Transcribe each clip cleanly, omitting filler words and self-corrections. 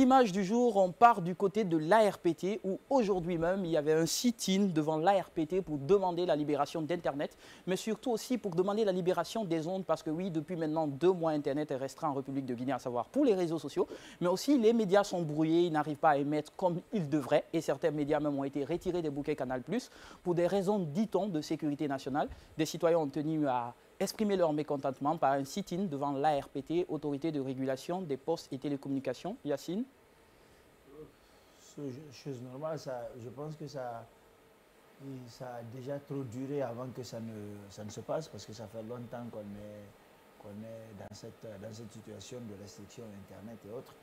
L'image du jour, on part du côté de l'ARPT où aujourd'hui même, il y avait un sit-in devant l'ARPT pour demander la libération d'Internet, mais surtout aussi pour demander la libération des ondes parce que oui, depuis maintenant 2 mois, Internet est restreint en République de Guinée, à savoir pour les réseaux sociaux, mais aussi les médias sont brouillés, ils n'arrivent pas à émettre comme ils devraient et certains médias même ont été retirés des bouquets Canal+, pour des raisons, dit-on, de sécurité nationale. Des citoyens ont tenu à exprimer leur mécontentement par un sit-in devant l'ARPT, Autorité de régulation des postes et télécommunications. Yacine? Chose normale, je pense que ça a déjà trop duré avant que ça ne se passe, parce que ça fait longtemps qu'on est dans cette situation de restriction Internet et autres.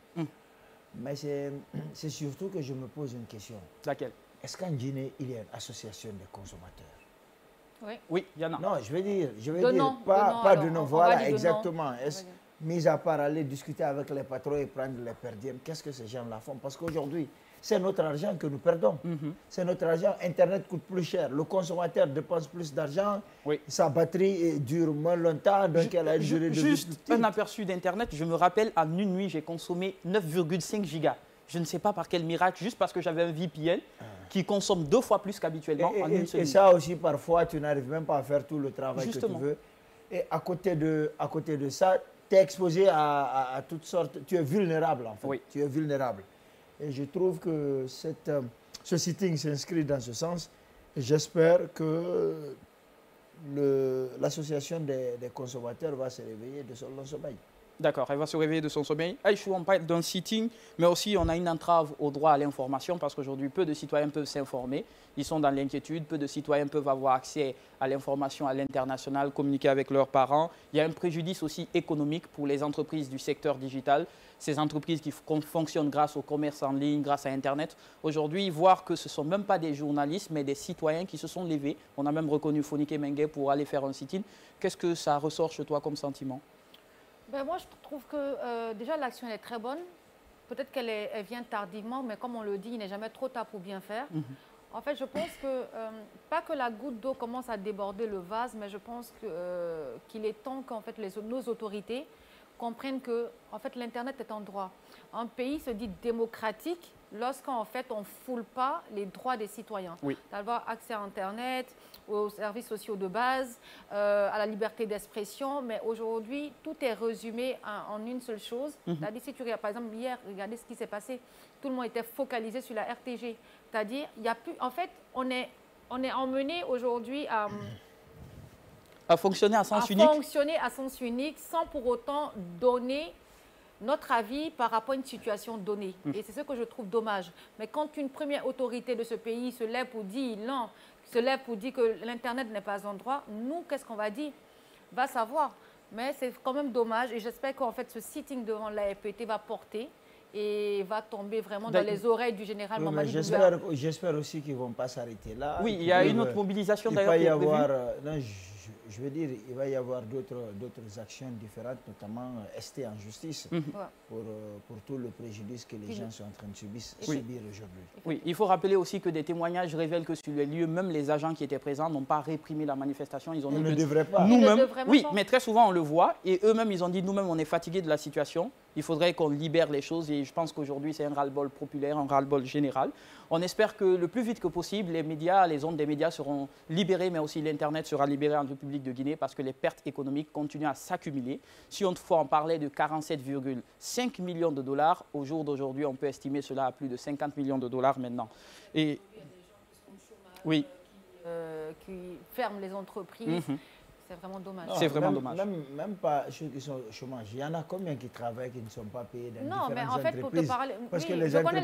Mais c'est surtout que je me pose une question. Laquelle? Est-ce qu'en Guinée, il y a une association des consommateurs? Oui, il y en a. Non, je veux dire pas de nom, voilà, exactement. Mis à part aller discuter avec les patrons et prendre les perdièmes, qu'est-ce que ces gens-là font? Parce qu'aujourd'hui, c'est notre argent que nous perdons. C'est notre argent. Internet coûte plus cher. Le consommateur dépense plus d'argent. Sa batterie dure moins longtemps, donc elle a une durée de vie. Juste un aperçu d'Internet. Je me rappelle, en une nuit, j'ai consommé 9,5 gigas. Je ne sais pas par quel miracle, juste parce que j'avais un VPN qui consomme 2 fois plus qu'habituellement en une seule nuit. Et ça aussi, parfois, tu n'arrives même pas à faire tout le travail que tu veux. Et à côté de ça, tu es exposé à toutes sortes. Tu es vulnérable, en fait. Oui. Tu es vulnérable. Et je trouve que ce sitting s'inscrit dans ce sens. Et j'espère que l'association des consommateurs va se réveiller de son long sommeil. D'accord, elle va se réveiller de son sommeil. Aïchou, on parle d'un sitting, mais aussi on a une entrave au droit à l'information parce qu'aujourd'hui, peu de citoyens peuvent s'informer. Ils sont dans l'inquiétude. Peu de citoyens peuvent avoir accès à l'information à l'international, communiquer avec leurs parents. Il y a un préjudice aussi économique pour les entreprises du secteur digital. Ces entreprises qui fonctionnent grâce au commerce en ligne, grâce à Internet. Aujourd'hui, voir que ce ne sont même pas des journalistes, mais des citoyens qui se sont levés. On a même reconnu Fonike Mengue pour aller faire un sit-in. Qu'est-ce que ça ressort chez toi comme sentiment? Ben moi, je trouve que déjà l'action est très bonne. Peut-être qu'elle vient tardivement, mais comme on le dit, il n'est jamais trop tard pour bien faire. En fait, je pense que, pas que la goutte d'eau commence à déborder le vase, mais je pense qu'il est temps qu'en fait, nos autorités comprennent que en fait, l'Internet est un droit. Un pays se dit démocratique lorsqu'en fait, on ne foule pas les droits des citoyens. D'avoir accès à Internet, aux services sociaux de base, à la liberté d'expression. Mais aujourd'hui, tout est résumé en une seule chose. C'est-à-dire, si tu regardes, par exemple, hier, regardez ce qui s'est passé. Tout le monde était focalisé sur la RTG. C'est-à-dire, il n'y a plus... En fait, on est emmené aujourd'hui à fonctionner à sens unique. À fonctionner à sens unique sans pour autant donner notre avis par rapport à une situation donnée. Et c'est ce que je trouve dommage. Mais quand une première autorité de ce pays se lève pour dire non, se lève pour dire que l'Internet n'est pas un droit, nous, qu'est-ce qu'on va dire? Va savoir. Mais c'est quand même dommage et j'espère qu'en fait ce sitting devant l'ARPT va porter et va tomber vraiment dans les oreilles du général Mamadi Doumbouya. J'espère aussi qu'ils ne vont pas s'arrêter là. Oui, il y a une autre mobilisation d'ailleurs qui est prévue. Je veux dire, il va y avoir d'autres actions différentes, notamment ST en justice, pour tout le préjudice que les gens sont en train de subir aujourd'hui. Oui, il faut rappeler aussi que des témoignages révèlent que sur les lieux, même les agents qui étaient présents n'ont pas réprimé la manifestation. Ils ne devraient pas. Nous-mêmes, oui, mais très souvent on le voit, et eux-mêmes ils ont dit nous-mêmes on est fatigués de la situation. Il faudrait qu'on libère les choses et je pense qu'aujourd'hui c'est un ras-le-bol populaire, un ras-le-bol général. On espère que le plus vite que possible, les médias, les ondes des médias seront libérées, mais aussi l'Internet sera libéré en République de Guinée parce que les pertes économiques continuent à s'accumuler. Si on toutefois on parlait de 47,5 millions de dollars, au jour d'aujourd'hui on peut estimer cela à plus de 50 millions de dollars maintenant. Et oui. Qui ferment les entreprises. C'est vraiment dommage. C'est vraiment dommage. Même pas ceux qui sont au chômage. Il y en a combien qui travaillent, qui ne sont pas payés dans différentes entreprises? Non, mais en fait, pour te parler, parce que je connais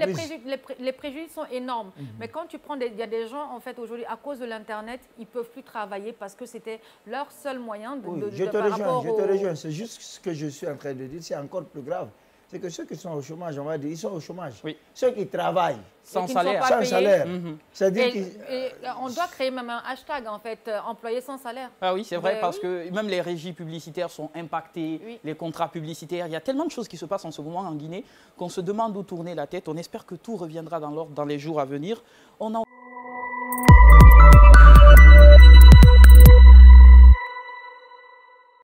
les préjudices sont énormes. Mais quand tu prends, il y a des gens, en fait, aujourd'hui, à cause de l'Internet, ils ne peuvent plus travailler parce que c'était leur seul moyen de je te rejoins. C'est juste ce que je suis en train de dire. C'est encore plus grave. C'est que ceux qui sont au chômage, on va dire, ils sont au chômage. Ceux qui travaillent sans salaire. On doit créer même un hashtag, en fait, employés sans salaire. Ah oui, c'est vrai, parce que même les régies publicitaires sont impactées, les contrats publicitaires. Il y a tellement de choses qui se passent en ce moment en Guinée qu'on se demande où tourner la tête. On espère que tout reviendra dans l'ordre dans les jours à venir. On a